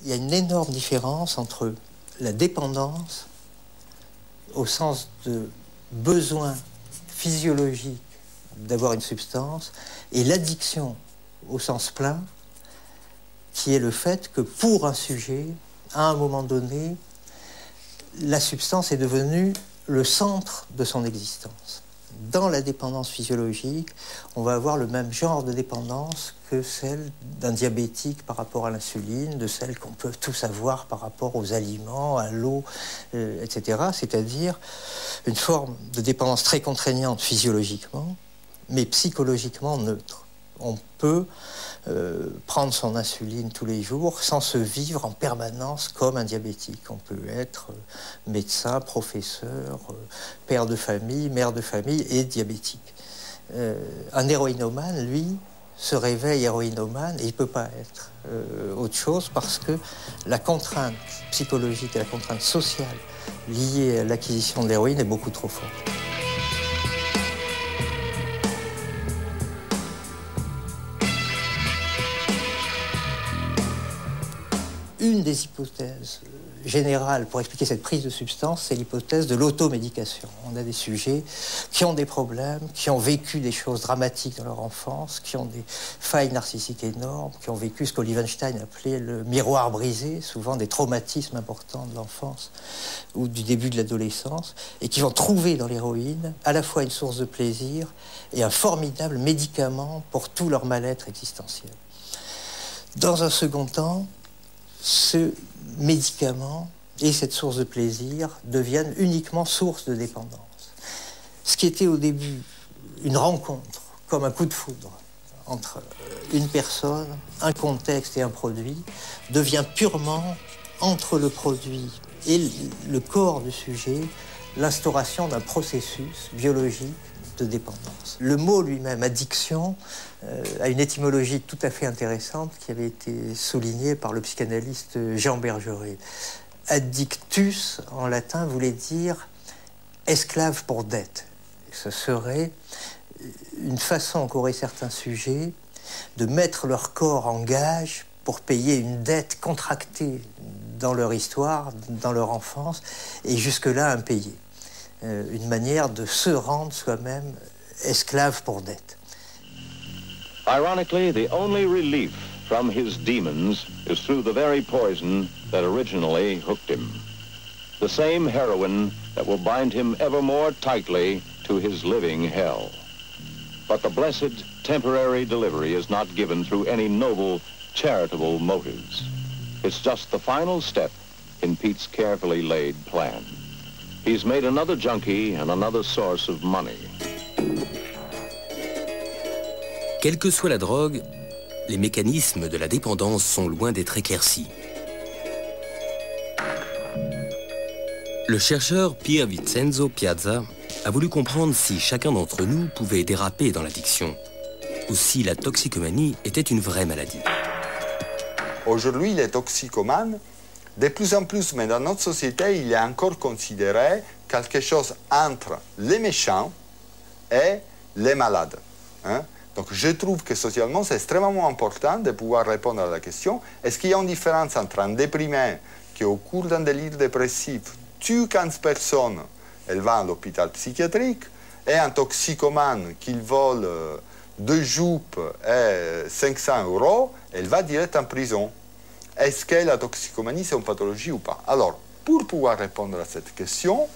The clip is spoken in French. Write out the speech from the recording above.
il y a une énorme différence entre la dépendance, au sens de besoin physiologique d'avoir une substance, et l'addiction au sens plein, qui est le fait que pour un sujet, à un moment donné, la substance est devenue le centre de son existence. Dans la dépendance physiologique, on va avoir le même genre de dépendance que celle d'un diabétique par rapport à l'insuline, de celle qu'on peut tous avoir par rapport aux aliments, à l'eau, etc. C'est-à-dire une forme de dépendance très contraignante physiologiquement, mais psychologiquement neutre. On peut prendre son insuline tous les jours sans se vivre en permanence comme un diabétique. On peut être médecin, professeur, père de famille, mère de famille et diabétique. Un héroïnomane, lui, se réveille héroïnomane et il ne peut pas être autre chose parce que la contrainte psychologique et la contrainte sociale liée à l'acquisition de l'héroïne est beaucoup trop forte. Une des hypothèses générales pour expliquer cette prise de substance, c'est l'hypothèse de l'automédication. On a des sujets qui ont des problèmes, qui ont vécu des choses dramatiques dans leur enfance, qui ont des failles narcissiques énormes, qui ont vécu ce qu'Olivenstein appelait le miroir brisé, souvent des traumatismes importants de l'enfance ou du début de l'adolescence, et qui vont trouver dans l'héroïne à la fois une source de plaisir et un formidable médicament pour tout leur mal-être existentiel. Dans un second temps, ce médicament et cette source de plaisir deviennent uniquement source de dépendance. Ce qui était au début une rencontre, comme un coup de foudre, entre une personne, un contexte et un produit, devient purement, entre le produit et le corps du sujet, l'instauration d'un processus biologique de dépendance. Le mot lui-même, addiction, a une étymologie tout à fait intéressante qui avait été soulignée par le psychanalyste Jean Bergeret. Addictus, en latin, voulait dire esclave pour dette. Ce serait une façon qu'auraient certains sujets de mettre leur corps en gage pour payer une dette contractée dans leur histoire, dans leur enfance, et jusque-là impayée. Une manière de se rendre soi-même esclave pour dette. Ironically, the only relief from his demons is through the very poison that originally hooked him. The same heroin that will bind him ever more tightly to his living hell. But the blessed temporary delivery is not given through any noble, charitable motives. It's just the final step in Pete's carefully laid plan. He's made another junkie and another source of money. Quelle que soit la drogue, les mécanismes de la dépendance sont loin d'être éclaircis. Le chercheur Pier Vincenzo Piazza a voulu comprendre si chacun d'entre nous pouvait déraper dans l'addiction, ou si la toxicomanie était une vraie maladie. Aujourd'hui, les toxicomanes, de plus en plus, mais dans notre société, il est encore considéré quelque chose entre les méchants et les malades. Hein? Donc je trouve que socialement, c'est extrêmement important de pouvoir répondre à la question, est-ce qu'il y a une différence entre un déprimé qui, au cours d'un délire dépressif, tue 15 personnes, elle va à l'hôpital psychiatrique, et un toxicomane qui vole 2 jupes et 500 €, elle va direct en prison. Est-ce que la toxicomanie, c'est une pathologie ou pas? Alors, pour pouvoir répondre à cette question,